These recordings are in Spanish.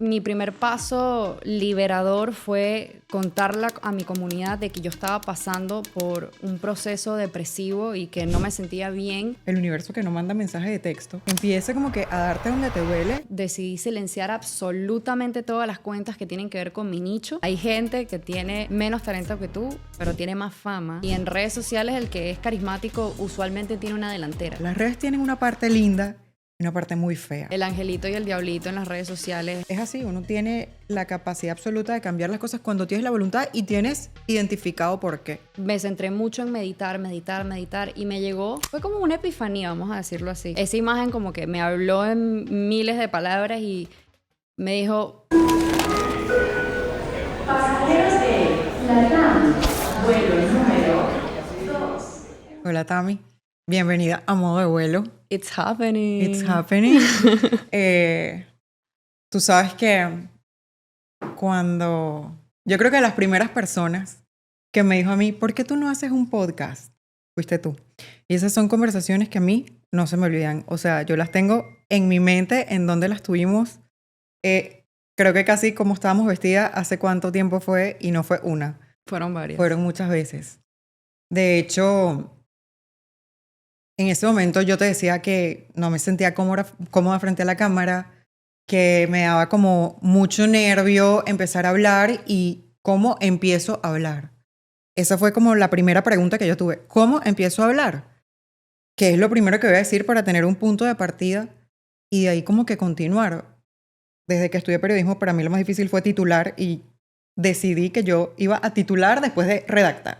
Mi primer paso liberador fue contarle a mi comunidad de que yo estaba pasando por un proceso depresivo y que no me sentía bien. El universo que no manda mensajes de texto empieza como que a darte donde te duele. Decidí silenciar absolutamente todas las cuentas que tienen que ver con mi nicho. Hay gente que tiene menos talento que tú, pero tiene más fama. Y en redes sociales el que es carismático usualmente tiene una delantera. Las redes tienen una parte linda y una parte muy fea. El angelito y el diablito en las redes sociales. Es así, uno tiene la capacidad absoluta de cambiar las cosas cuando tienes la voluntad y tienes identificado por qué. Me centré mucho en meditar y me llegó, fue como una epifanía, vamos a decirlo así. Esa imagen como que me habló en miles de palabras y me dijo: Pasajeros de LATAM, vuelo número 2. Hola Tami, bienvenida a Modo de Vuelo. It's happening. It's happening. Tú sabes que cuando... Yo creo que las primeras personas que me dijo a mí, ¿por qué tú no haces un podcast? Fuiste tú. Y esas son conversaciones que a mí no se me olvidan. O sea, yo las tengo en mi mente, en donde las tuvimos. Creo que casi como estábamos vestidas, hace cuánto tiempo fue, y no fue una. Fueron varias. Fueron muchas veces. De hecho, en ese momento yo te decía que no me sentía cómoda frente a la cámara, que me daba como mucho nervio empezar a hablar y cómo empiezo a hablar. Esa fue como la primera pregunta que yo tuve. ¿Cómo empiezo a hablar? ¿Qué es lo primero que voy a decir para tener un punto de partida? Y de ahí como que continuar. Desde que estudié periodismo, para mí lo más difícil fue titular y decidí que yo iba a titular después de redactar.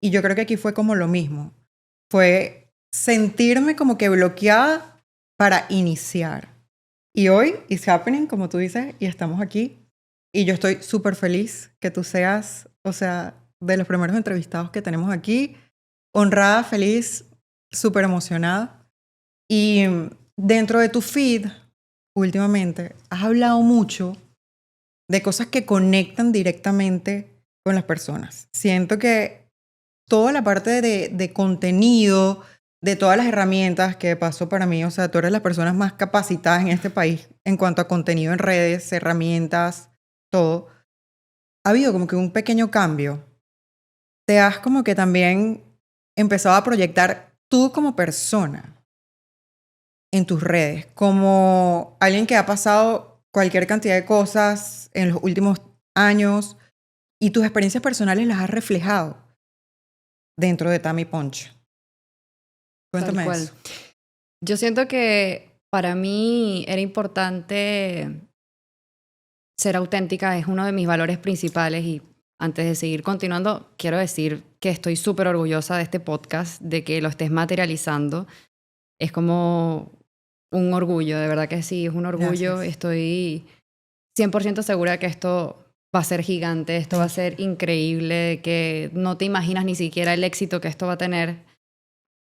Y yo creo que aquí fue como lo mismo. Fue sentirme como que bloqueada para iniciar. Y hoy it's happening, como tú dices, y estamos aquí. Y yo estoy súper feliz que tú seas, o sea, de los primeros entrevistados que tenemos aquí. Honrada, feliz, súper emocionada. Y dentro de tu feed, últimamente, has hablado mucho de cosas que conectan directamente con las personas. Siento que toda la parte de contenido, de todas las herramientas que pasó para mí, o sea, tú eres las personas más capacitadas en este país en cuanto a contenido en redes, herramientas, todo. Ha habido como que un pequeño cambio. Te has como que también empezado a proyectar tú como persona en tus redes, como alguien que ha pasado cualquier cantidad de cosas en los últimos años y tus experiencias personales las has reflejado dentro de Tami Poncho. Cuéntame Tal cual. eso. Yo siento que para mí era importante ser auténtica, es uno de mis valores principales y antes de seguir continuando, quiero decir que estoy súper orgullosa de este podcast, de que lo estés materializando. Es como un orgullo, de verdad que sí, es un orgullo. Gracias. Estoy 100% segura de que esto va a ser gigante, esto va a ser increíble, que no te imaginas ni siquiera el éxito que esto va a tener.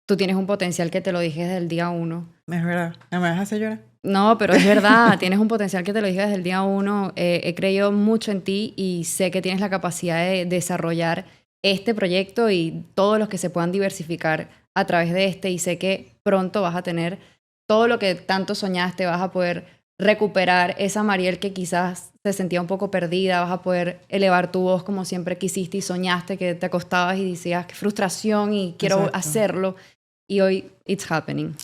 Tú tienes un potencial que te lo dije desde el día 1. Es verdad. ¿No me vas a hacer llorar? No, pero es verdad, tienes un potencial que te lo dije desde el día 1. He creído mucho en ti y sé que tienes la capacidad de desarrollar este proyecto y todos los que se puedan diversificar a través de este. Y sé que pronto vas a tener todo lo que tanto soñaste, vas a poder recuperar esa Mariel que quizás se sentía un poco perdida, vas a poder elevar tu voz como siempre quisiste y soñaste, que te acostabas y decías, qué frustración y quiero Exacto. hacerlo. Y hoy, it's happening.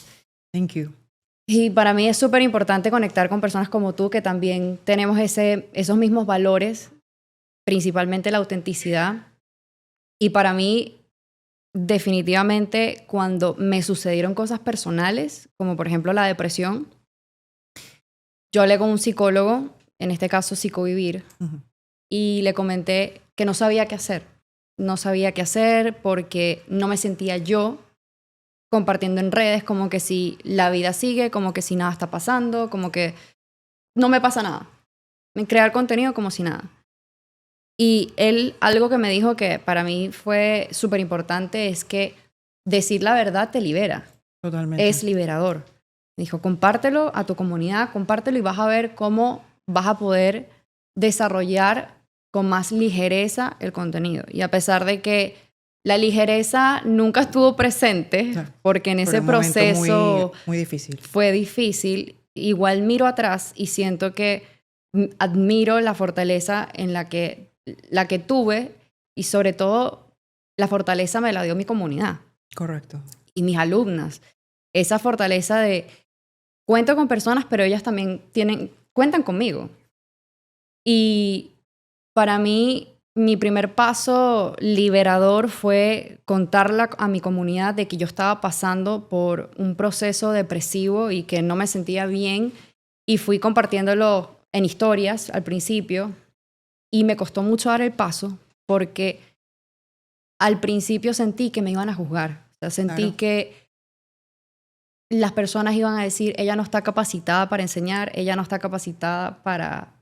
Thank you. Y para mí es súper importante conectar con personas como tú que también tenemos esos mismos valores, principalmente la autenticidad. Y para mí, definitivamente, cuando me sucedieron cosas personales, como por ejemplo la depresión, yo hablé con un psicólogo, en este caso Psicovivir, y le comenté que no sabía qué hacer. No sabía qué hacer porque no me sentía yo compartiendo en redes, como que si la vida sigue, como que si nada está pasando, como que no me pasa nada. Crear contenido como si nada. Y él, algo que me dijo que para mí fue súper importante es que decir la verdad te libera. Totalmente. Es liberador. Me dijo, compártelo a tu comunidad, compártelo y vas a ver cómo vas a poder desarrollar con más ligereza el contenido. Y a pesar de que la ligereza nunca estuvo presente, Claro, porque en ese un momento proceso muy difícil. fue difícil, igual miro atrás y siento que admiro la fortaleza en la que tuve y sobre todo la fortaleza me la dio mi comunidad Correcto. y mis alumnas. Esa fortaleza de cuento con personas, pero ellas también cuentan conmigo. Y para mí, mi primer paso liberador fue contarle a mi comunidad de que yo estaba pasando por un proceso depresivo y que no me sentía bien. Y fui compartiéndolo en historias al principio. Y me costó mucho dar el paso porque al principio sentí que me iban a juzgar. O sea, sentí Claro. que las personas iban a decir, ella no está capacitada para enseñar, ella no está capacitada para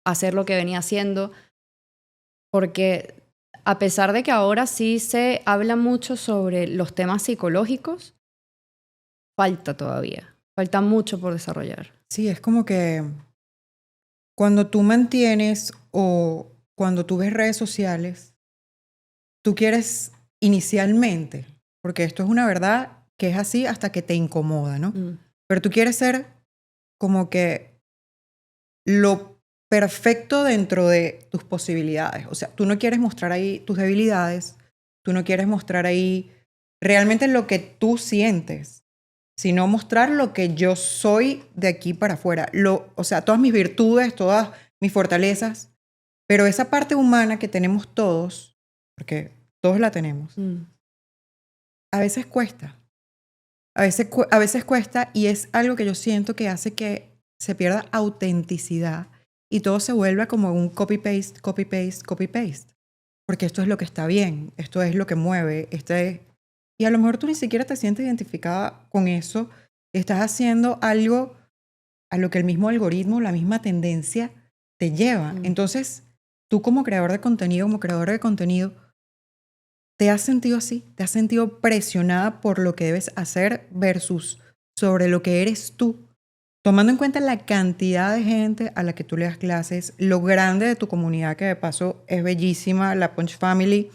hacer lo que venía haciendo. Porque a pesar de que ahora sí se habla mucho sobre los temas psicológicos, falta todavía. Falta mucho por desarrollar. Sí, es como que cuando tú mantienes o cuando tú ves redes sociales, tú quieres inicialmente, porque esto es una verdad que es así hasta que te incomoda, ¿no? Pero tú quieres ser como que lo perfecto dentro de tus posibilidades. O sea, tú no quieres mostrar ahí tus debilidades, tú no quieres mostrar ahí realmente lo que tú sientes, sino mostrar lo que yo soy de aquí para afuera. O sea, todas mis virtudes, todas mis fortalezas, pero esa parte humana que tenemos todos, porque todos la tenemos, a veces cuesta. A veces cuesta y es algo que yo siento que hace que se pierda autenticidad y todo se vuelva como un copy-paste, copy-paste, copy-paste. Porque esto es lo que está bien, esto es lo que mueve, y a lo mejor tú ni siquiera te sientes identificada con eso, estás haciendo algo a lo que el mismo algoritmo, la misma tendencia te lleva. Entonces, tú como creador de contenido, como creadora de contenido, ¿te has sentido así? ¿Te has sentido presionada por lo que debes hacer versus sobre lo que eres tú? Tomando en cuenta la cantidad de gente a la que tú le das clases, lo grande de tu comunidad, que de paso es bellísima, la Punch Family,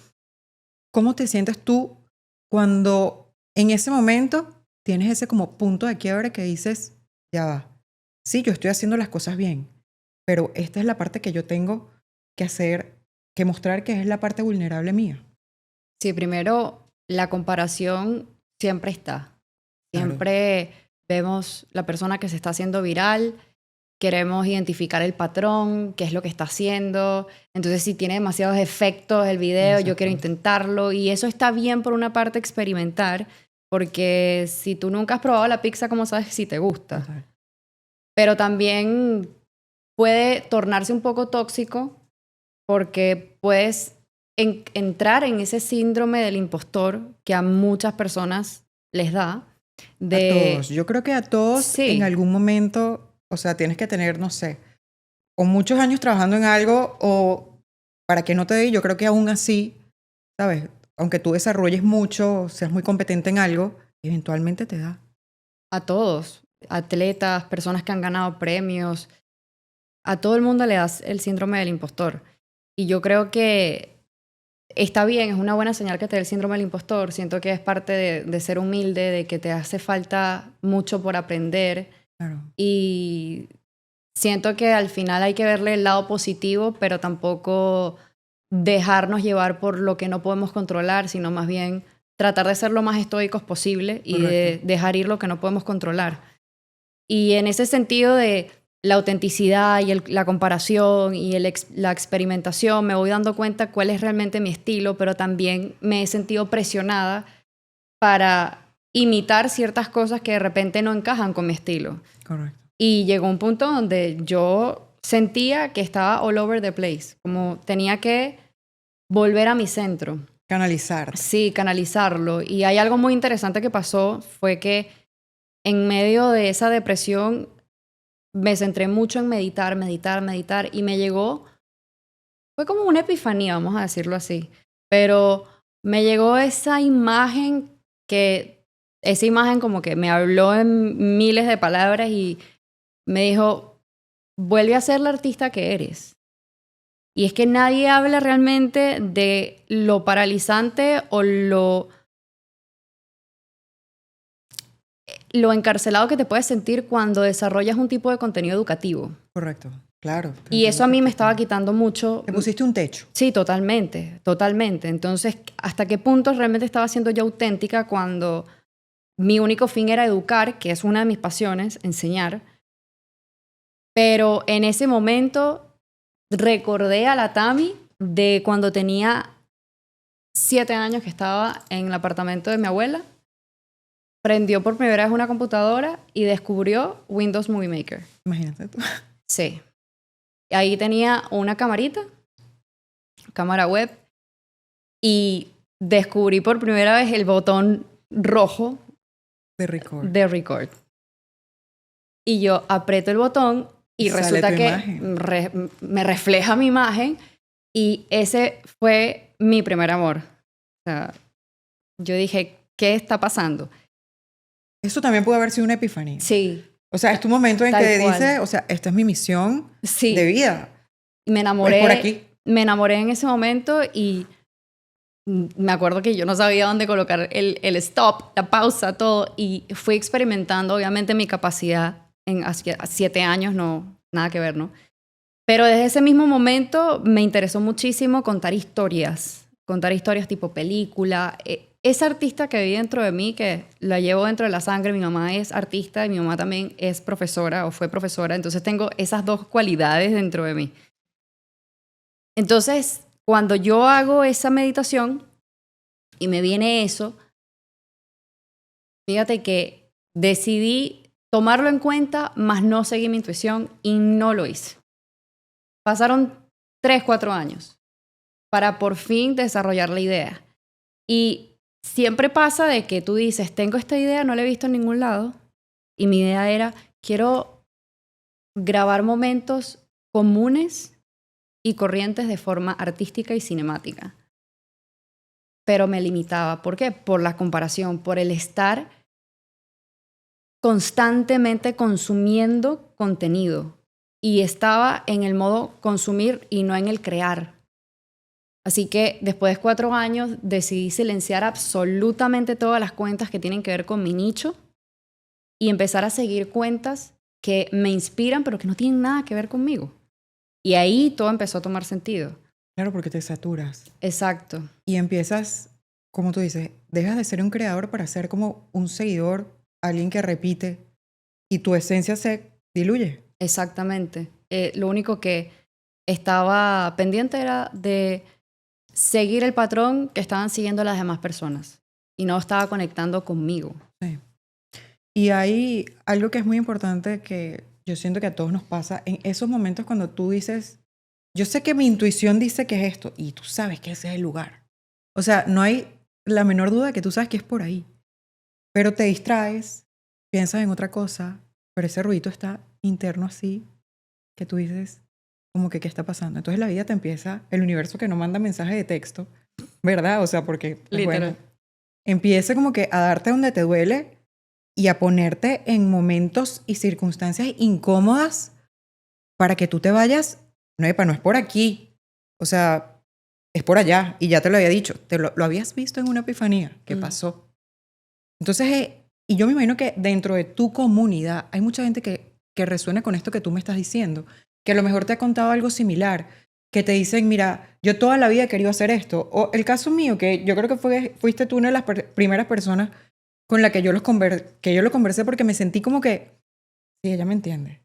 ¿cómo te sientes tú cuando en ese momento tienes ese como punto de quiebre que dices, ya va, sí, yo estoy haciendo las cosas bien, pero esta es la parte que yo tengo que hacer, que mostrar que es la parte vulnerable mía? Sí, primero, la comparación siempre está. Claro. Siempre vemos la persona que se está haciendo viral, queremos identificar el patrón, qué es lo que está haciendo. Entonces, si tiene demasiados efectos el video, yo quiero Exacto. intentarlo. Y eso está bien por una parte experimentar, porque si tú nunca has probado la pizza, ¿cómo sabes si te gusta? Total. Pero también puede tornarse un poco tóxico porque puedes entrar en ese síndrome del impostor que a muchas personas les da. A todos. Yo creo que a todos Sí. en algún momento, o sea, tienes que tener, no sé, o muchos años trabajando en algo o para que no te dé, yo creo que aún así, ¿sabes? Aunque tú desarrolles mucho, seas muy competente en algo, eventualmente te da. A todos, atletas, personas que han ganado premios, a todo el mundo le das el síndrome del impostor. Y yo creo que está bien, es una buena señal que te dé el síndrome del impostor. Siento que es parte de ser humilde, de que te hace falta mucho por aprender. Claro. Y siento que al final hay que verle el lado positivo, pero tampoco dejarnos llevar por lo que no podemos controlar, sino más bien tratar de ser lo más estoicos posible y de Correcto. dejar ir lo que no podemos controlar. Y en ese sentido de la autenticidad y la comparación y la experimentación, me voy dando cuenta cuál es realmente mi estilo, pero también me he sentido presionada para imitar ciertas cosas que de repente no encajan con mi estilo. Correcto. Y llegó un punto donde yo sentía que estaba all over the place, como tenía que volver a mi centro. Canalizar. Sí, canalizarlo. Y hay algo muy interesante que pasó, fue que en medio de esa depresión me centré mucho en meditar, meditar, meditar y me llegó, fue como una epifanía, vamos a decirlo así, pero me llegó esa imagen como que me habló en miles de palabras y me dijo, vuelve a ser la artista que eres. Y es que nadie habla realmente de lo paralizante o lo encarcelado que te puedes sentir cuando desarrollas un tipo de contenido educativo. Correcto. Claro. Y eso a mí me estaba quitando mucho. Te pusiste un techo. Sí, totalmente, totalmente. Entonces, ¿hasta qué punto realmente estaba siendo yo auténtica cuando mi único fin era educar, que es una de mis pasiones, enseñar? Pero en ese momento recordé a la Tami de cuando tenía 7 años, que estaba en el apartamento de mi abuela, prendió por primera vez una computadora y descubrió Windows Movie Maker. Imagínate tú. Sí. Ahí tenía una camarita, cámara web, y descubrí por primera vez el botón rojo De record. de record. Y yo aprieto el botón y Sale resulta tu que imagen. me refleja mi imagen, y ese fue mi primer amor. O sea, yo dije, ¿qué está pasando? Eso también pudo haber sido una epifanía. Sí, O sea, es tu momento en Tal que cual. dices, o sea, esta es mi misión sí. de vida. Y me enamoré. Es por aquí. Me enamoré en ese momento y me acuerdo que yo no sabía dónde colocar el stop, la pausa, todo. Y fui experimentando, obviamente, mi capacidad hacia 7 años, no, nada que ver, ¿no? Pero desde ese mismo momento me interesó muchísimo contar historias tipo película. Esa artista que vi dentro de mí, que la llevo dentro de la sangre, mi mamá es artista y mi mamá también es profesora o fue profesora, entonces tengo esas dos cualidades dentro de mí. Entonces, cuando yo hago esa meditación y me viene eso, fíjate que decidí tomarlo en cuenta, mas no seguí mi intuición y no lo hice. Pasaron 3, 4 años para por fin desarrollar la idea. Y siempre pasa de que tú dices, tengo esta idea, no la he visto en ningún lado. Y mi idea era, quiero grabar momentos comunes y corrientes de forma artística y cinemática. Pero me limitaba. ¿Por qué? Por la comparación, por el estar constantemente consumiendo contenido. Y estaba en el modo consumir y no en el crear. Así que después de 4 años decidí silenciar absolutamente todas las cuentas que tienen que ver con mi nicho y empezar a seguir cuentas que me inspiran pero que no tienen nada que ver conmigo. Y ahí todo empezó a tomar sentido. Claro, porque te saturas. Exacto. Y empiezas, como tú dices, dejas de ser un creador para ser como un seguidor, alguien que repite, y tu esencia se diluye. Exactamente. Lo único que estaba pendiente era de seguir el patrón que estaban siguiendo las demás personas y no estaba conectando conmigo. Sí. Y hay algo que es muy importante que yo siento que a todos nos pasa en esos momentos cuando tú dices, yo sé que mi intuición dice que es esto, y tú sabes que ese es el lugar. O sea, no hay la menor duda de que tú sabes que es por ahí. Pero te distraes, piensas en otra cosa, pero ese ruido está interno así, que tú dices, como que, ¿qué está pasando? Entonces la vida te empieza, el universo que no manda mensaje de texto, ¿verdad? O sea, porque, pues, Literal. bueno, empieza como que a darte donde te duele y a ponerte en momentos y circunstancias incómodas para que tú te vayas, no es por aquí, o sea, es por allá, y ya te lo había dicho, lo habías visto en una epifanía, ¿qué pasó? Entonces, y yo me imagino que dentro de tu comunidad hay mucha gente que resuena con esto que tú me estás diciendo, que a lo mejor te ha contado algo similar, que te dicen, mira, yo toda la vida he querido hacer esto. O el caso mío, que yo creo que fuiste tú una de las primeras personas con la que yo lo conversé porque me sentí como que, sí, ella me entiende.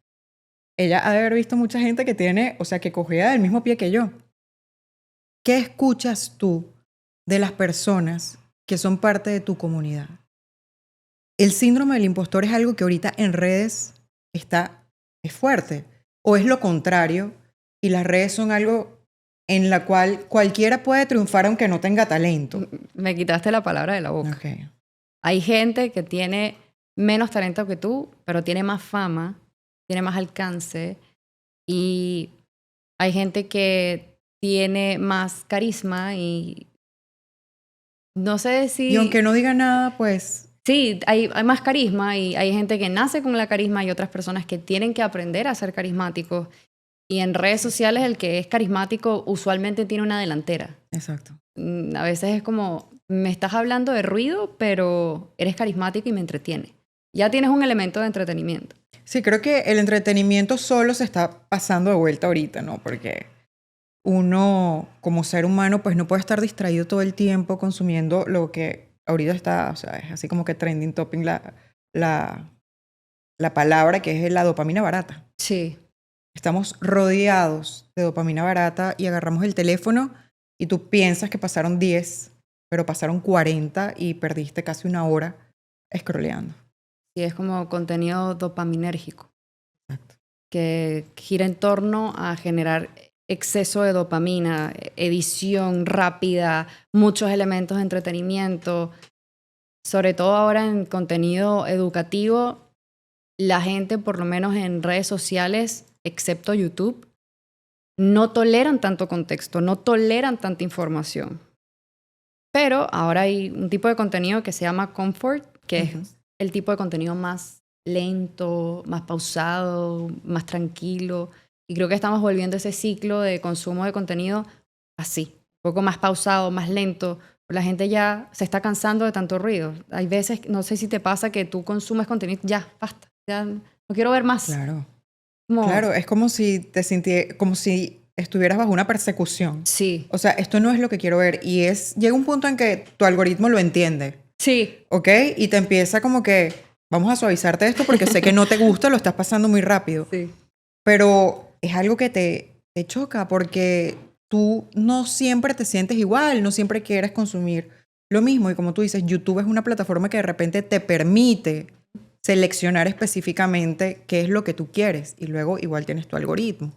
Ella ha de haber visto mucha gente que tiene, o sea, que cogía del mismo pie que yo. ¿Qué escuchas tú de las personas que son parte de tu comunidad? ¿El síndrome del impostor es algo que ahorita en redes es fuerte? ¿O es lo contrario y las redes son algo en la cual cualquiera puede triunfar aunque no tenga talento? Me quitaste la palabra de la boca. Okay. Hay gente que tiene menos talento que tú, pero tiene más fama, tiene más alcance, y hay gente que tiene más carisma y no sé si... Y aunque no diga nada, pues... Sí, hay más carisma y hay gente que nace con la carisma y otras personas que tienen que aprender a ser carismáticos. Y en redes sociales el que es carismático usualmente tiene una delantera. Exacto. A veces es como, me estás hablando de ruido, pero eres carismático y me entretiene. Ya tienes un elemento de entretenimiento. Sí, creo que el entretenimiento solo se está pasando de vuelta ahorita, ¿no? Porque uno, como ser humano, pues no puede estar distraído todo el tiempo consumiendo lo que ahorita está, o sea, es así como que trending topping la, la palabra que es la dopamina barata. Sí, Estamos rodeados de dopamina barata y agarramos el teléfono y tú piensas que pasaron 10, pero pasaron 40 y perdiste casi una hora scrolleando. sí, es como contenido dopaminérgico, Exacto. que gira en torno a generar exceso de dopamina, edición rápida, muchos elementos de entretenimiento. Sobre todo ahora en contenido educativo, la gente, por lo menos en redes sociales, excepto YouTube, no toleran tanto contexto, no toleran tanta información. Pero ahora hay un tipo de contenido que se llama comfort, que es el tipo de contenido más lento, más pausado, más tranquilo. Y creo que estamos volviendo a ese ciclo de consumo de contenido así, un poco más pausado, más lento. La gente ya se está cansando de tanto ruido. Hay veces, no sé si te pasa, que tú consumes contenido, ya, basta, ya no quiero ver más. Claro. Como, Claro, es como si te sintieras, como si estuvieras bajo una persecución. sí, O sea, esto no es lo que quiero ver. Y llega un punto en que tu algoritmo lo entiende, sí, ¿ok? Y te empieza como que, vamos a suavizarte esto porque sé que no te gusta, lo estás pasando muy rápido. sí. Pero es algo que te choca porque tú no siempre te sientes igual, no siempre quieres consumir lo mismo. Y como tú dices, YouTube es una plataforma que de repente te permite seleccionar específicamente qué es lo que tú quieres y luego igual tienes tu algoritmo.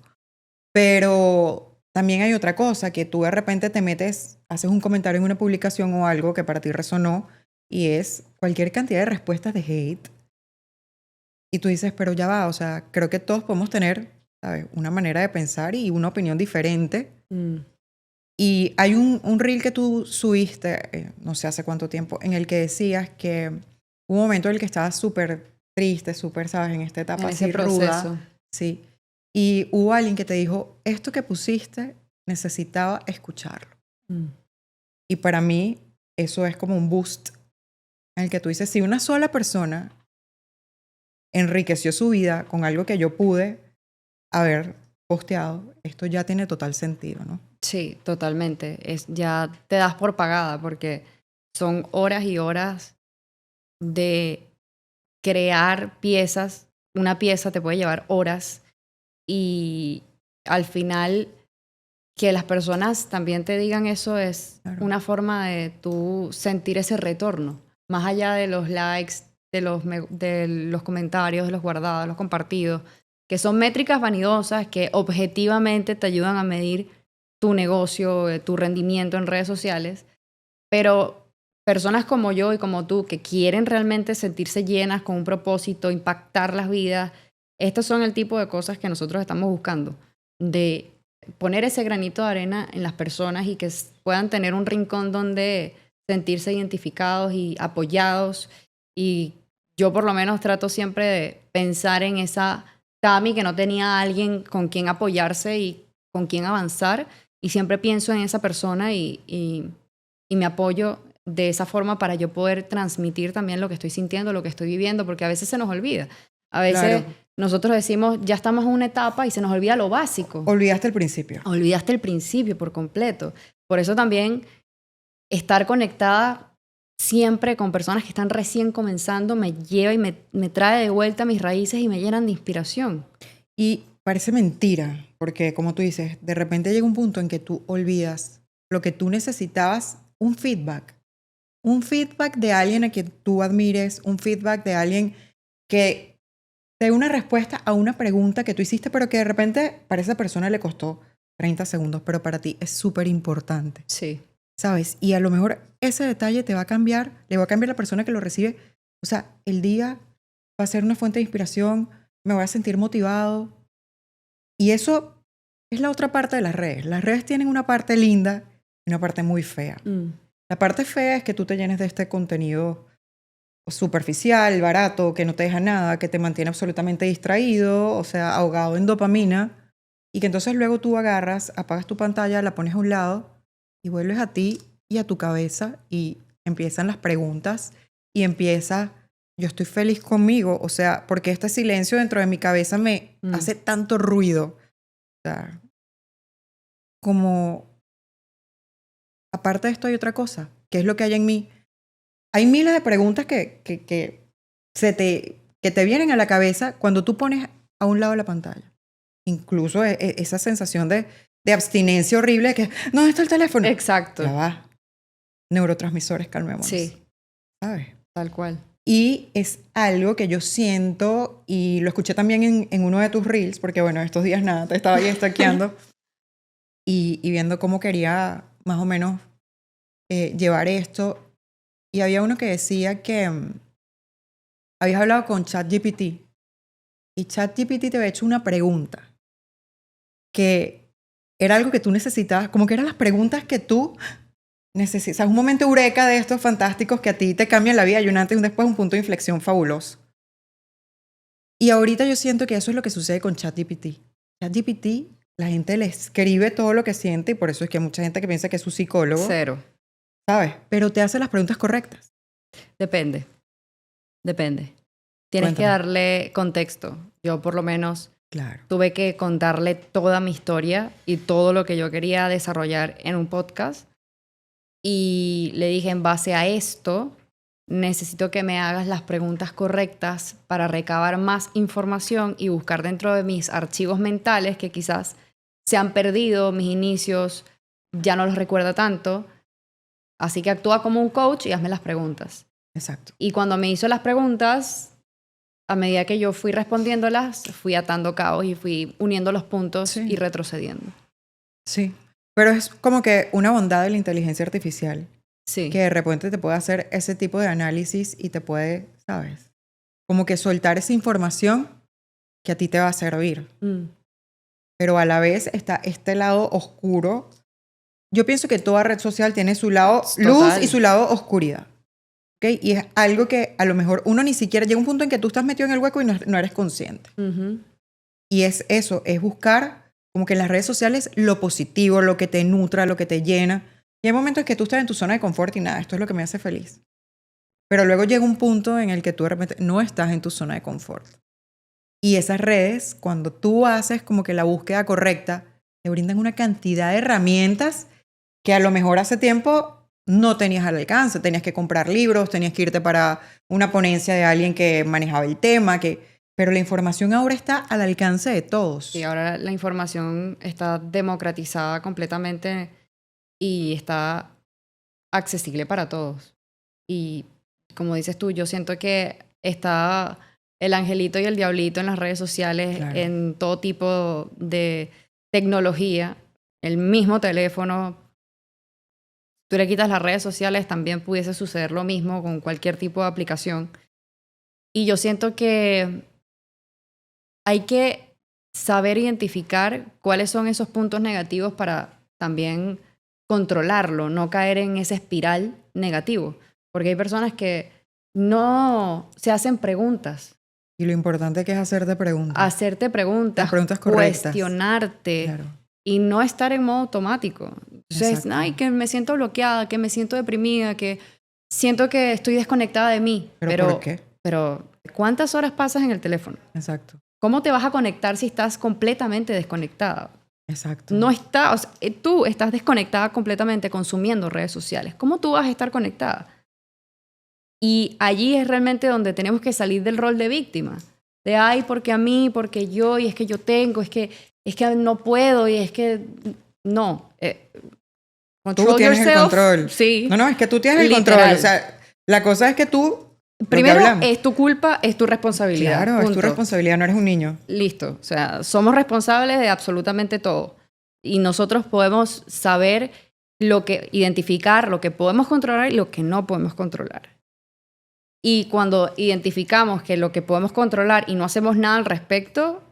Pero también hay otra cosa, que tú de repente te metes, haces un comentario en una publicación o algo que para ti resonó y es cualquier cantidad de respuestas de hate. Y tú dices, pero ya va, o sea, creo que todos podemos tener, ¿sabes?, una manera de pensar y una opinión diferente. Mm. Y hay un reel que tú subiste, no sé hace cuánto tiempo, en el que decías que hubo un momento en el que estabas súper triste, súper, ¿sabes?, en esta etapa En así ese proceso. ruda. Sí. Y hubo alguien que te dijo, esto que pusiste necesitaba escucharlo. Mm. Y para mí eso es como un boost en el que tú dices, si una sola persona enriqueció su vida con algo que yo pude haber posteado, esto ya tiene total sentido, ¿no? Sí, totalmente. Ya te das por pagada porque son horas y horas de crear piezas. Una pieza te puede llevar horas y al final que las personas también te digan eso es Claro. una forma de tú sentir ese retorno. Más allá de los likes, de los comentarios, de los guardados, los compartidos, que son métricas vanidosas que objetivamente te ayudan a medir tu negocio, tu rendimiento en redes sociales, pero personas como yo y como tú que quieren realmente sentirse llenas con un propósito, impactar las vidas, estos son el tipo de cosas que nosotros estamos buscando, de poner ese granito de arena en las personas y que puedan tener un rincón donde sentirse identificados y apoyados. Y yo por lo menos trato siempre de pensar en esa Tami que no tenía a alguien con quien apoyarse y con quien avanzar, y siempre pienso en esa persona y me apoyo de esa forma para yo poder transmitir también lo que estoy sintiendo, lo que estoy viviendo, porque a veces se nos olvida. A veces Claro. nosotros decimos, ya estamos en una etapa y se nos olvida lo básico. Olvidaste el principio. Olvidaste el principio por completo. Por eso también estar conectada siempre con personas que están recién comenzando me lleva y me trae de vuelta a mis raíces y me llenan de inspiración. Y parece mentira, porque como tú dices, de repente llega un punto en que tú olvidas lo que tú necesitabas, un feedback. Un feedback de alguien a quien tú admires, un feedback de alguien que te dé una respuesta a una pregunta que tú hiciste, pero que de repente para esa persona le costó 30 segundos, pero para ti es súper importante, Sí. ¿sabes? Y a lo mejor ese detalle te va a cambiar, le va a cambiar a la persona que lo recibe. O sea, el día va a ser una fuente de inspiración, me voy a sentir motivado. Y eso es la otra parte de las redes. Las redes tienen una parte linda y una parte muy fea. La parte fea es que tú te llenes de este contenido superficial, barato, que no te deja nada, que te mantiene absolutamente distraído, o sea, ahogado en dopamina, y que entonces luego tú agarras, apagas tu pantalla, la pones a un lado y vuelves a ti y a tu cabeza y empiezan las preguntas y empieza, yo estoy feliz conmigo, o sea, porque este silencio dentro de mi cabeza me hace tanto ruido. O sea, como, aparte de esto hay otra cosa, que es lo que hay en mí. Hay miles de preguntas que te vienen a la cabeza cuando tú pones a un lado la pantalla. Incluso esa sensación de abstinencia horrible de que, ¿dónde está el teléfono? Exacto. Ya va. Neurotransmisores, calmémonos. Sí, ¿Sabes? tal cual. Y es algo que yo siento, y lo escuché también en uno de tus reels, porque bueno, estos días nada, te estaba ahí stalkeando y viendo cómo quería más o menos llevar esto. Y había uno que decía que habías hablado con ChatGPT y ChatGPT te había hecho una pregunta que era algo que tú necesitabas, como que eran las preguntas que tú necesitas, un momento eureka de estos fantásticos que a ti te cambian la vida y un antes y un después, un punto de inflexión fabuloso. Y ahorita yo siento que eso es lo que sucede con ChatGPT. ChatGPT, la gente le escribe todo lo que siente y por eso es que hay mucha gente que piensa que es su psicólogo. Cero. ¿Sabes? Pero te hace las preguntas correctas. Depende. Tienes que darle contexto. Yo por lo menos Claro. tuve que contarle toda mi historia y todo lo que yo quería desarrollar en un podcast. Y le dije, en base a esto, necesito que me hagas las preguntas correctas para recabar más información y buscar dentro de mis archivos mentales que quizás se han perdido, mis inicios, ya no los recuerdo tanto. Así que actúa como un coach y hazme las preguntas. Exacto. Y cuando me hizo las preguntas, a medida que yo fui respondiéndolas, fui atando cabos y fui uniendo los puntos y retrocediendo. Sí. Pero es como que una bondad de la inteligencia artificial. Sí. Que de repente te puede hacer ese tipo de análisis y te puede, ¿sabes? Como que soltar esa información que a ti te va a servir. Pero a la vez está este lado oscuro. Yo pienso que toda red social tiene su lado luz y su lado oscuridad. ¿Okay? Y es algo que a lo mejor uno ni siquiera... Llega un punto en que tú estás metido en el hueco y no eres consciente. Y es eso, es buscar como que en las redes sociales lo positivo, lo que te nutra, lo que te llena. Y hay momentos en que tú estás en tu zona de confort y nada, esto es lo que me hace feliz. Pero luego llega un punto en el que tú de repente no estás en tu zona de confort. Y esas redes, cuando tú haces como que la búsqueda correcta, te brindan una cantidad de herramientas que a lo mejor hace tiempo no tenías al alcance. Tenías que comprar libros, tenías que irte para una ponencia de alguien que manejaba el tema, pero la información ahora está al alcance de todos. Y ahora la información está democratizada completamente y está accesible para todos. Y como dices tú, yo siento que está el angelito y el diablito en las redes sociales, en todo tipo de tecnología, el mismo teléfono. Tú le quitas las redes sociales, también pudiese suceder lo mismo con cualquier tipo de aplicación. Y yo siento que hay que saber identificar cuáles son esos puntos negativos para también controlarlo, no caer en esa espiral negativo. Porque hay personas que no se hacen preguntas. Y lo importante que es hacerte preguntas. Hacerte preguntas, las preguntas correctas. cuestionarte. Claro. Y no estar en modo automático. Entonces, ay, que me siento bloqueada, que me siento deprimida, que siento que estoy desconectada de mí. ¿Pero por qué? Pero, ¿cuántas horas pasas en el teléfono? Exacto. ¿Cómo te vas a conectar si estás completamente desconectada? Exacto. No está, o sea, tú estás desconectada completamente consumiendo redes sociales. ¿Cómo tú vas a estar conectada? Y allí es realmente donde tenemos que salir del rol de víctima. De, ay, porque a mí, porque yo, y es que yo tengo, es que no puedo, y es que no. Tú tienes el control. Sí. No, es que tú tienes el Literal. control. O sea, la cosa es que tú... Primero, es tu culpa, es tu responsabilidad. Claro, punto. es tu responsabilidad, no eres un niño. Listo. O sea, somos responsables de absolutamente todo. Y nosotros podemos saber identificar lo que podemos controlar y lo que no podemos controlar. Y cuando identificamos que lo que podemos controlar y no hacemos nada al respecto,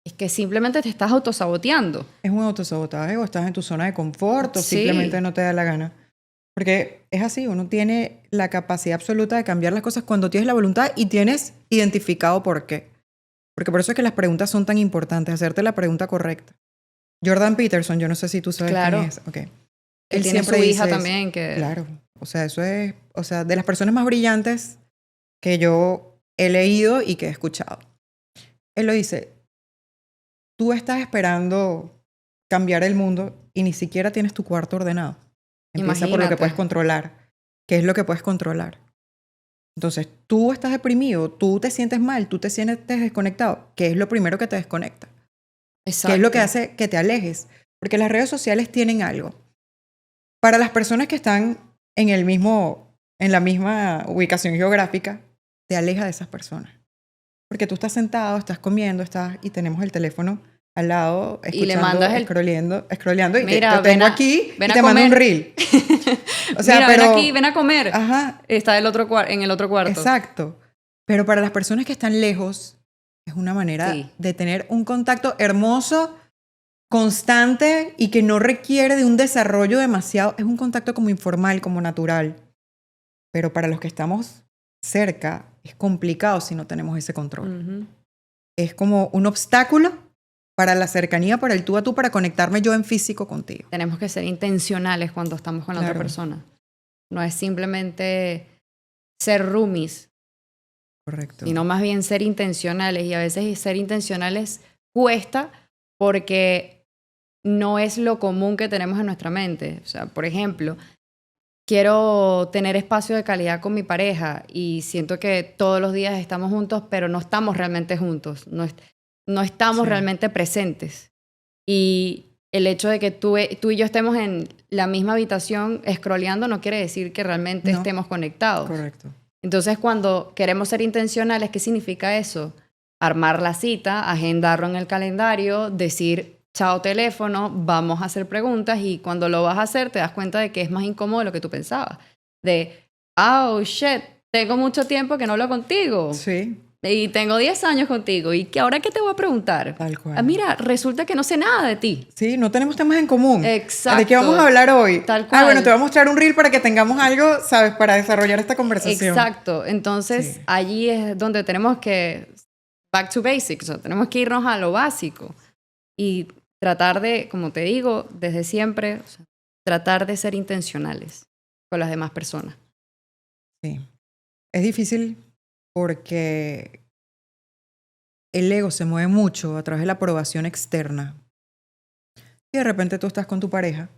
es que simplemente te estás autosaboteando. Es un autosabotaje o estás en tu zona de confort o Sí. simplemente no te da la gana. Porque es así, uno tiene la capacidad absoluta de cambiar las cosas cuando tienes la voluntad y tienes identificado por qué. Porque por eso es que las preguntas son tan importantes, hacerte la pregunta correcta. Jordan Peterson, yo no sé si tú sabes quién es. Okay. Él tiene su hija también. Claro, o sea, eso es, o sea, de las personas más brillantes que yo he leído y que he escuchado. Él lo dice, tú estás esperando cambiar el mundo y ni siquiera tienes tu cuarto ordenado. Empieza por lo que Imagínate. puedes controlar. ¿Qué es lo que puedes controlar? Entonces, tú estás deprimido, tú te sientes mal, tú te sientes desconectado. ¿Qué es lo primero que te desconecta? Exacto. ¿Qué es lo que hace que te alejes? Porque las redes sociales tienen algo. Para las personas que están en la misma ubicación geográfica, te aleja de esas personas. Porque tú estás sentado, estás comiendo, y tenemos el teléfono al lado, Y le escuchando, mandas el- scrolleando y Mira, te tengo ven a- aquí ven y a te mando un comer. reel. O sea, Mira, pero... ven aquí, ven a comer. Ajá, Está en el otro cuarto. exacto. Pero para las personas que están lejos, es una manera Sí. de tener un contacto hermoso, constante y que no requiere de un desarrollo demasiado. Es un contacto como informal, como natural. Pero para los que estamos cerca, es complicado si no tenemos ese control. Ujú. Es como un obstáculo para la cercanía, para el tú a tú, para conectarme yo en físico contigo. Tenemos que ser intencionales cuando estamos con la otra Claro. persona. No es simplemente ser roomies, Correcto. sino más bien ser intencionales. Y a veces ser intencionales cuesta porque no es lo común que tenemos en nuestra mente. O sea, por ejemplo, quiero tener espacio de calidad con mi pareja y siento que todos los días estamos juntos, pero no estamos realmente juntos. No estamos Sí. realmente presentes. Y el hecho de que tú y yo estemos en la misma habitación scrolleando no quiere decir que realmente No. estemos conectados. Correcto. Entonces, cuando queremos ser intencionales, ¿qué significa eso? Armar la cita, agendarlo en el calendario, decir, chao teléfono, vamos a hacer preguntas y cuando lo vas a hacer te das cuenta de que es más incómodo de lo que tú pensabas. De, oh, shit, tengo mucho tiempo que no hablo contigo. Sí, Y tengo 10 años contigo. ¿Y ahora qué te voy a preguntar? tal cual. Ah, mira, resulta que no sé nada de ti. Sí, no tenemos temas en común. Exacto. ¿De qué vamos a hablar hoy? Tal cual. Ah, bueno, te voy a mostrar un reel para que tengamos algo, ¿sabes? Para desarrollar esta conversación. Exacto. Entonces, Sí. allí es donde tenemos que, back to basics, o sea, tenemos que irnos a lo básico y tratar de, como te digo, desde siempre, o sea, tratar de ser intencionales con las demás personas. Sí. Es difícil porque el ego se mueve mucho a través de la aprobación externa. Y de repente tú estás con tu pareja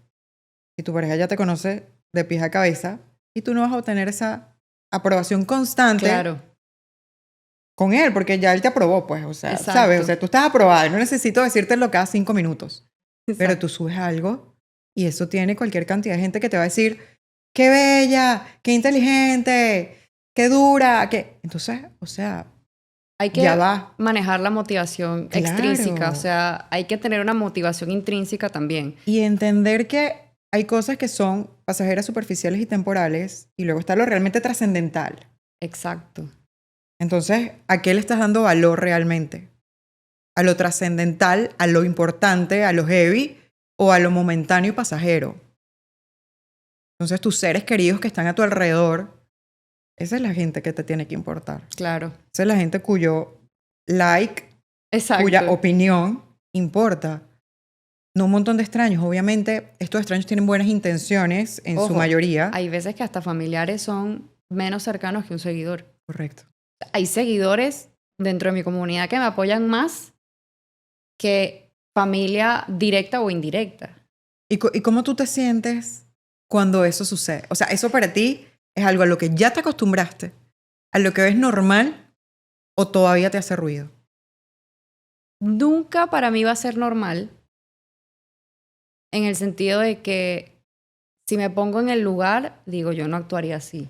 y tu pareja ya te conoce de pies a cabeza y tú no vas a obtener esa aprobación constante Claro. con él porque ya él te aprobó, pues, o sea, Exacto. ¿sabes? O sea, tú estás aprobada y no necesito decírtelo cada 5 minutos. Pero Exacto. tú subes algo y eso tiene cualquier cantidad de gente que te va a decir, qué bella, qué inteligente, qué dura, qué... Entonces, o sea, Hay que ya va. manejar la motivación Claro. extrínseca, o sea, hay que tener una motivación intrínseca también. Y entender que hay cosas que son pasajeras, superficiales y temporales y luego está lo realmente trascendental. Exacto. Entonces, ¿a qué le estás dando valor realmente? ¿A lo trascendental, a lo importante, a lo heavy o a lo momentáneo y pasajero? Entonces, tus seres queridos que están a tu alrededor, esa es la gente que te tiene que importar. Claro. Esa es la gente cuyo like, Exacto. cuya opinión importa. No un montón de extraños. Obviamente, estos extraños tienen buenas intenciones en su Ojo, mayoría. Hay veces que hasta familiares son menos cercanos que un seguidor. Correcto. Hay seguidores dentro de mi comunidad que me apoyan más que familia directa o indirecta. ¿Y cómo tú te sientes cuando eso sucede? O sea, ¿eso para ti es algo a lo que ya te acostumbraste, a lo que ves normal o todavía te hace ruido? Nunca para mí va a ser normal en el sentido de que si me pongo en el lugar, digo, yo no actuaría así.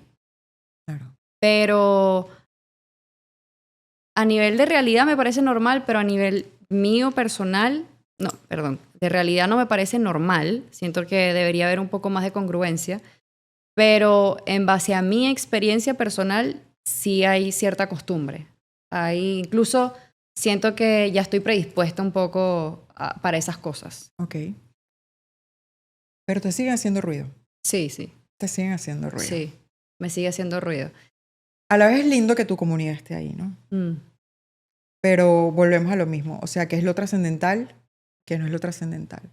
Claro. Pero a nivel de realidad me parece normal, pero a nivel mío personal, no, perdón, de realidad no me parece normal. Siento que debería haber un poco más de congruencia, pero en base a mi experiencia personal, sí hay cierta costumbre. Incluso siento que ya estoy predispuesta un poco para esas cosas. Ok. Pero te siguen haciendo ruido. Sí, sí, Te siguen haciendo ruido. sí, me sigue haciendo ruido. A la vez es lindo que tu comunidad esté ahí, ¿no? Mm. Pero volvemos a lo mismo. O sea, ¿qué es lo trascendental? ¿Qué no es lo trascendental?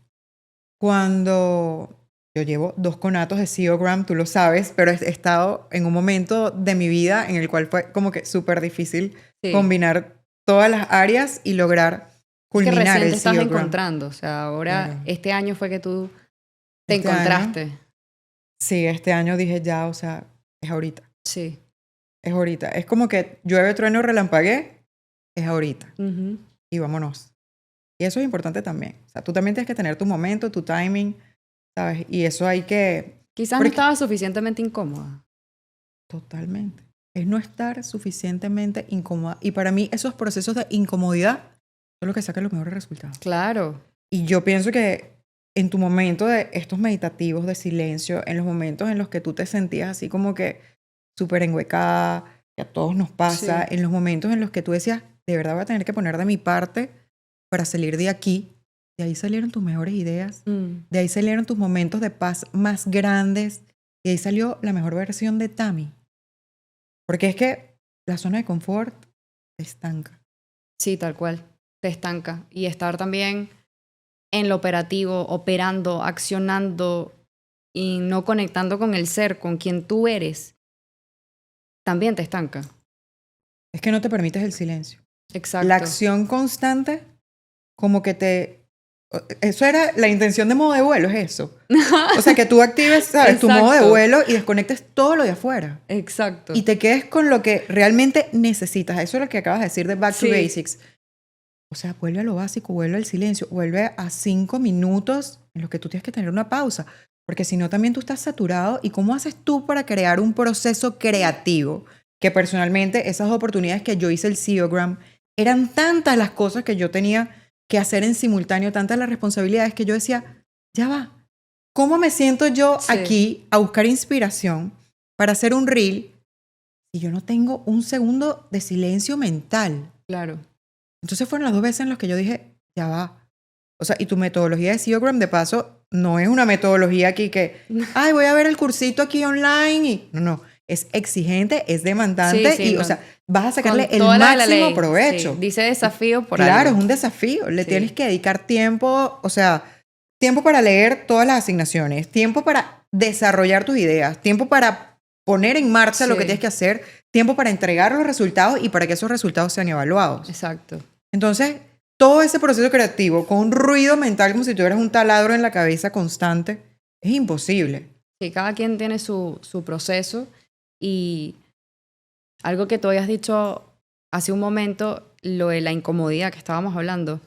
Cuando yo llevo 2 conatos de SEOgram, tú lo sabes, pero he estado en un momento de mi vida en el cual fue como que súper difícil Sí. combinar todas las áreas y lograr Es que culminar recién el te estás SEOgram. encontrando. O sea, ahora, Claro. este año fue que tú te Este año, encontraste. sí, este año dije ya, o sea, es ahorita. Sí. Es ahorita. Es como que llueve, trueno, relampagué, es ahorita. Ujú. Y vámonos. Y eso es importante también. O sea, tú también tienes que tener tu momento, tu timing, ¿sabes? Y eso hay que... Quizás no porque- estaba suficientemente incómoda. Totalmente. Es no estar suficientemente incómoda. Y para mí esos procesos de incomodidad son los que sacan los mejores resultados. Claro. Y yo pienso que en tu momento de estos meditativos de silencio, en los momentos en los que tú te sentías así como que súper enhuecada, que a todos nos pasa, Sí. en los momentos en los que tú decías, de verdad voy a tener que poner de mi parte para salir de aquí, de ahí salieron tus mejores ideas, Mm. de ahí salieron tus momentos de paz más grandes, y ahí salió la mejor versión de Tami. Porque es que la zona de confort te estanca. Sí, tal cual. Te estanca. Y estar también en lo operativo, operando, accionando y no conectando con el ser, con quien tú eres, también te estanca. Es que no te permites el silencio. Exacto. La acción constante, como que te... Eso era la intención de modo de vuelo, es eso. O sea, que tú actives, ¿sabes? Tu modo de Exacto. vuelo y desconectes todo lo de afuera. Exacto. Y te quedes con lo que realmente necesitas. Eso es lo que acabas de decir de Back Sí. to Basics. O sea, vuelve a lo básico, vuelve al silencio, vuelve a 5 minutos en los que tú tienes que tener una pausa. Porque si no, también tú estás saturado. ¿Y cómo haces tú para crear un proceso creativo? Que personalmente esas oportunidades que yo hice el SEOgram, eran tantas las cosas que yo tenía que hacer en simultáneo, tantas las responsabilidades que yo decía, ya va, ¿cómo me siento yo Sí. aquí a buscar inspiración para hacer un reel si yo no tengo un segundo de silencio mental? Claro. Entonces fueron las 2 veces en las que yo dije, ya va. O sea, y tu metodología de SEOgram, de paso, no es una metodología aquí que, ay, voy a ver el cursito aquí online y... No, no. Es exigente, es demandante Sí, sí, y, no. o sea, vas a sacarle Con el toda la máximo ley. provecho. Sí. Dice desafío por Claro, algo. es un desafío. Le Sí. tienes que dedicar tiempo, o sea, tiempo para leer todas las asignaciones, tiempo para desarrollar tus ideas, tiempo para poner en marcha lo que Sí. tienes que hacer, tiempo para entregar los resultados y para que esos resultados sean evaluados. Exacto. Entonces, todo ese proceso creativo con un ruido mental como si tuvieras un taladro en la cabeza constante, es imposible. Sí, cada quien tiene su proceso y algo que tú habías dicho hace un momento, lo de la incomodidad que estábamos hablando.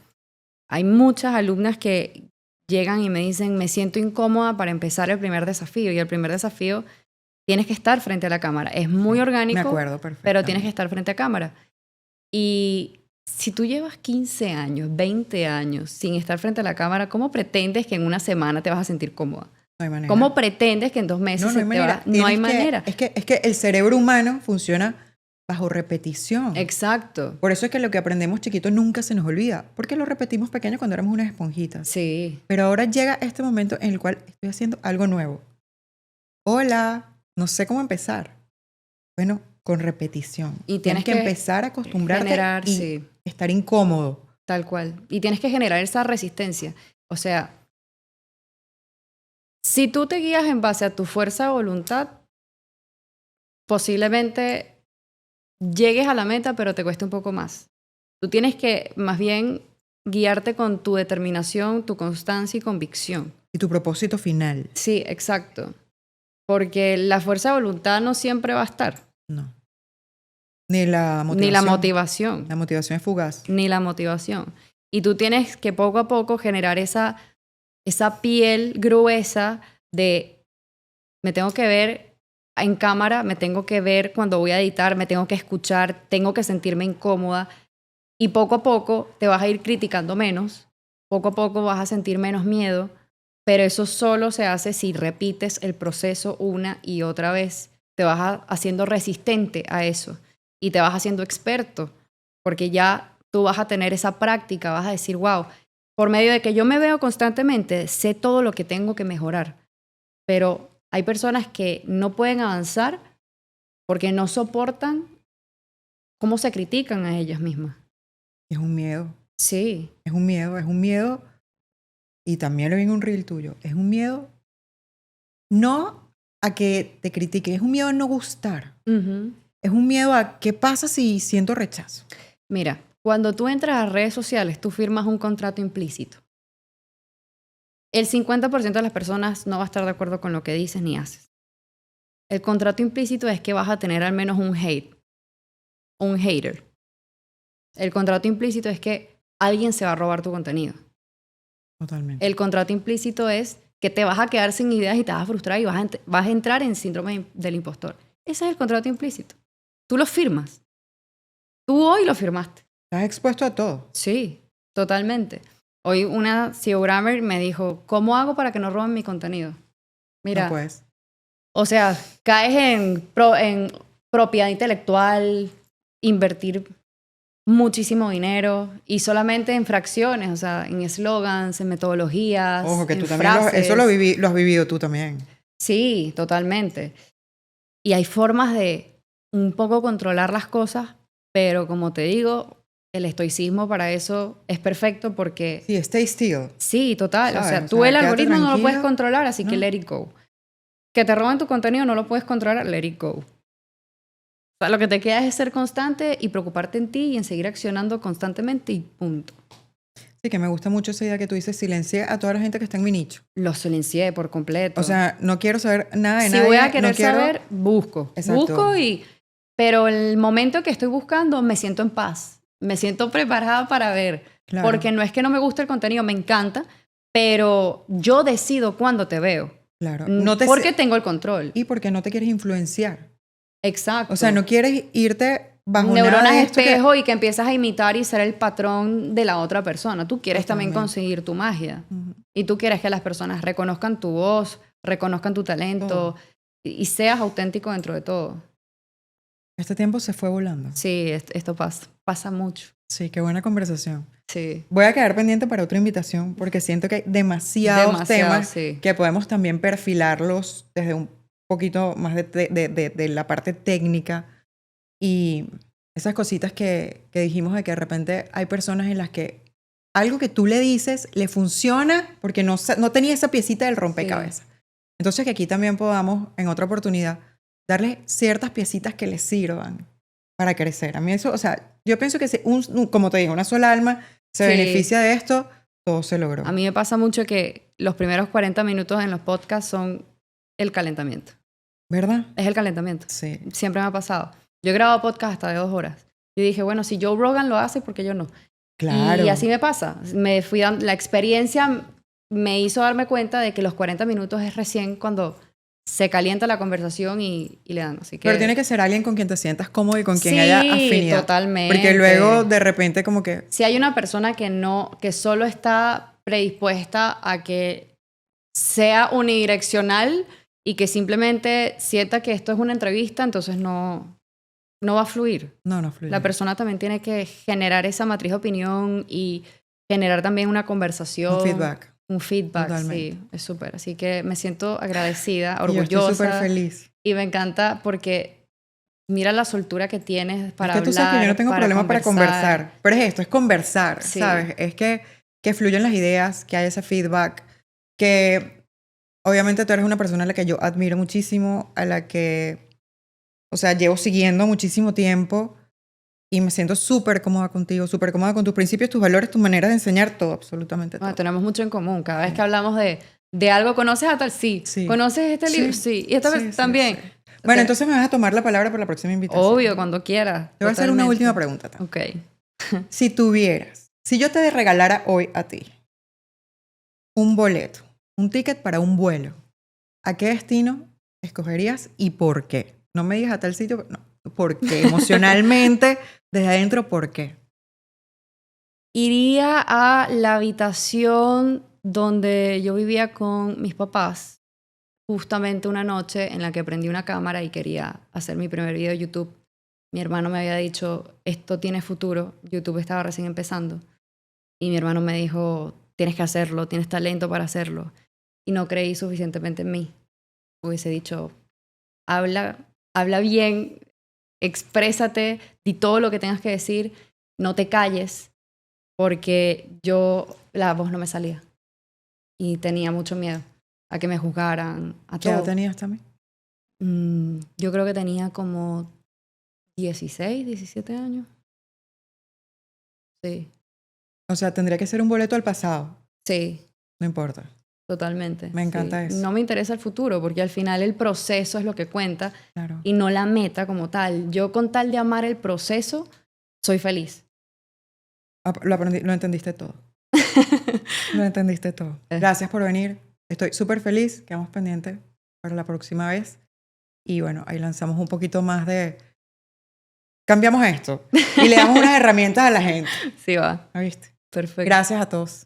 Hay muchas alumnas que llegan y me dicen, me siento incómoda para empezar el primer desafío. Y el primer desafío, tienes que estar frente a la cámara. Es muy orgánico, Me acuerdo perfecto. pero tienes que estar frente a cámara. Y si tú llevas 15 años, 20 años sin estar frente a la cámara, ¿cómo pretendes que en una semana te vas a sentir cómoda? No hay manera. ¿Cómo pretendes que en 2 meses No, no hay manera. No hay Tienes que- manera. Es que el cerebro humano funciona bajo repetición. Exacto. Por eso es que lo que aprendemos chiquito nunca se nos olvida, porque lo repetimos pequeño cuando éramos unas esponjitas. Sí. Pero ahora llega este momento en el cual estoy haciendo algo nuevo. Hola, no sé cómo empezar. Bueno, con repetición. Y tienes que empezar a acostumbrarte generar, y sí. estar incómodo. Tal cual. Y tienes que generar esa resistencia. O sea, si tú te guías en base a tu fuerza de voluntad, posiblemente llegues a la meta, pero te cueste un poco más. Tú tienes que más bien guiarte con tu determinación, tu constancia y convicción. Y tu propósito final. Sí, exacto. Porque la fuerza de voluntad no siempre va a estar. No. Ni la motivación. Ni la motivación. La motivación es fugaz. Ni la motivación. Y tú tienes que poco a poco generar esa piel gruesa de me tengo que ver en cámara, me tengo que ver cuando voy a editar, me tengo que escuchar, tengo que sentirme incómoda. Y poco a poco te vas a ir criticando menos, poco a poco vas a sentir menos miedo, pero eso solo se hace si repites el proceso una y otra vez. Te vas haciendo resistente a eso y te vas haciendo experto, porque ya tú vas a tener esa práctica, vas a decir, wow, por medio de que yo me veo constantemente, sé todo lo que tengo que mejorar. Pero hay personas que no pueden avanzar porque no soportan cómo se critican a ellas mismas. Es un miedo. Sí. Es un miedo. Es un miedo. Y también lo vi en un reel tuyo. Es un miedo no a que te critiquen, es un miedo a no gustar. Ujú. Es un miedo a qué pasa si siento rechazo. Mira, cuando tú entras a redes sociales, tú firmas un contrato implícito. El 50% de las personas no va a estar de acuerdo con lo que dices ni haces. El contrato implícito es que vas a tener al menos un hater. El contrato implícito es que alguien se va a robar tu contenido. Totalmente. El contrato implícito es que te vas a quedar sin ideas y te vas a frustrar y vas a entrar en síndrome del impostor. Ese es el contrato implícito. Tú lo firmas. Tú hoy lo firmaste. Estás expuesto a todo. Sí, totalmente. Hoy una SEOgrammer me dijo, ¿cómo hago para que no roben mi contenido? Mira, No puedes. o sea, caes en propiedad intelectual, invertir muchísimo dinero y solamente en fracciones, o sea, en eslogans, en metodologías, Ojo, que en tú también frases. eso lo has vivido tú también. Sí, totalmente. Y hay formas de un poco controlar las cosas, pero como te digo, el estoicismo para eso es perfecto porque Sí, stay still. sí, total. ¿Sabes? O sea, O tú sea, el quédate algoritmo no lo puedes tranquilo. controlar, así que No. let it go. Que te roben tu contenido no lo puedes controlar, let it go. O sea, lo que te queda es ser constante y preocuparte en ti y en seguir accionando constantemente y punto. Sí, que me gusta mucho esa idea que tú dices, silencié a toda la gente que está en mi nicho. Lo silencié por completo. O sea, no quiero saber nada de si nadie. voy a querer no quiero... saber, busco. Exacto. Pero el momento que estoy buscando, me siento en paz. Me siento preparada para ver. Claro. Porque no es que no me guste el contenido, me encanta, pero yo decido cuándo te veo. Claro. Porque tengo el control. Y porque no te quieres influenciar. Exacto. O sea, no quieres irte bajo neuronas nada de esto espejo y que empiezas a imitar y ser el patrón de la otra persona. Tú quieres también Totalmente. conseguir tu magia. Ujú. Y tú quieres que las personas reconozcan tu voz, reconozcan tu talento Todo. y seas auténtico dentro de todo. Este tiempo se fue volando. Sí, esto pasa mucho. Sí, qué buena conversación. Sí. Voy a quedar pendiente para otra invitación porque siento que hay demasiados temas sí. que podemos también perfilarlos desde un poquito más de la parte técnica y esas cositas que dijimos de que de repente hay personas en las que algo que tú le dices le funciona porque no tenía esa piecita del rompecabezas. Entonces que aquí también podamos en otra oportunidad darle ciertas piecitas que les sirvan para crecer. A mí eso, o sea, yo pienso que si como te digo, una sola alma se beneficia de esto, todo se logró. A mí me pasa mucho que los primeros 40 minutos en los podcasts son el calentamiento. ¿Verdad? Es el calentamiento. Sí. Siempre me ha pasado. Yo he grabado podcast hasta de 2 horas. Yo dije, bueno, si Joe Rogan lo hace, ¿por qué yo no? Claro. Y así me pasa. La experiencia me hizo darme cuenta de que los 40 minutos es recién cuando se calienta la conversación y le dan. Así que, Pero tiene que ser alguien con quien te sientas cómodo y con quien sí, haya afinidad. Totalmente. Porque luego de repente como que... Si hay una persona que solo está predispuesta a que sea unidireccional y que simplemente sienta que esto es una entrevista, entonces no va a fluir. No fluye. La persona también tiene que generar esa matriz de opinión y generar también una conversación. Un feedback, Totalmente. sí, es súper. Así que me siento agradecida, Y yo orgullosa. estoy súper feliz. Y me encanta porque mira la soltura que tienes para hablar. Es que tú sabes que yo no tengo problema para conversar. Pero es esto, es conversar, sí. ¿sabes? Es que fluyan las ideas, que haya ese feedback, que obviamente tú eres una persona a la que yo admiro muchísimo, a la que, o sea, llevo siguiendo muchísimo tiempo y me siento súper cómoda contigo, súper cómoda con tus principios, tus valores, tus maneras de enseñar todo, absolutamente todo. Bueno, tenemos mucho en común. Cada vez que hablamos de algo, ¿conoces a tal? Sí. ¿Conoces este libro? Sí. Y esta vez también. Sí. Bueno, entonces me vas a tomar la palabra para la próxima invitación. Obvio, cuando quieras. Te voy a hacer una última pregunta. Ok. Si yo te regalara hoy a ti un boleto, un ticket para un vuelo, ¿a qué destino escogerías y por qué? No me digas a tal sitio, no. ¿Por qué? Emocionalmente, desde adentro, ¿por qué? Iría a la habitación donde yo vivía con mis papás, justamente una noche en la que prendí una cámara y quería hacer mi primer video de YouTube. Mi hermano me había dicho, esto tiene futuro, YouTube estaba recién empezando. Y mi hermano me dijo, tienes que hacerlo, tienes talento para hacerlo. Y no creí suficientemente en mí. Hubiese dicho, habla bien, exprésate, di todo lo que tengas que decir, no te calles, porque la voz no me salía. Y tenía mucho miedo a que me juzgaran, a ¿Qué edad todo. tenías también? Yo creo que tenía como 16, 17 años. Sí, O sea, tendría que ser un boleto al pasado. sí, No importa. totalmente. Me encanta sí. eso. No me interesa el futuro porque al final el proceso es lo que cuenta Claro. y no la meta como tal. Yo con tal de amar el proceso, soy feliz. Lo entendiste todo. Lo entendiste todo. Gracias por venir. Estoy súper feliz. Quedamos pendientes para la próxima vez. Y bueno, ahí lanzamos un poquito más de... Cambiamos esto y le damos unas herramientas a la gente. Sí va, ¿Viste? perfecto. Gracias a todos.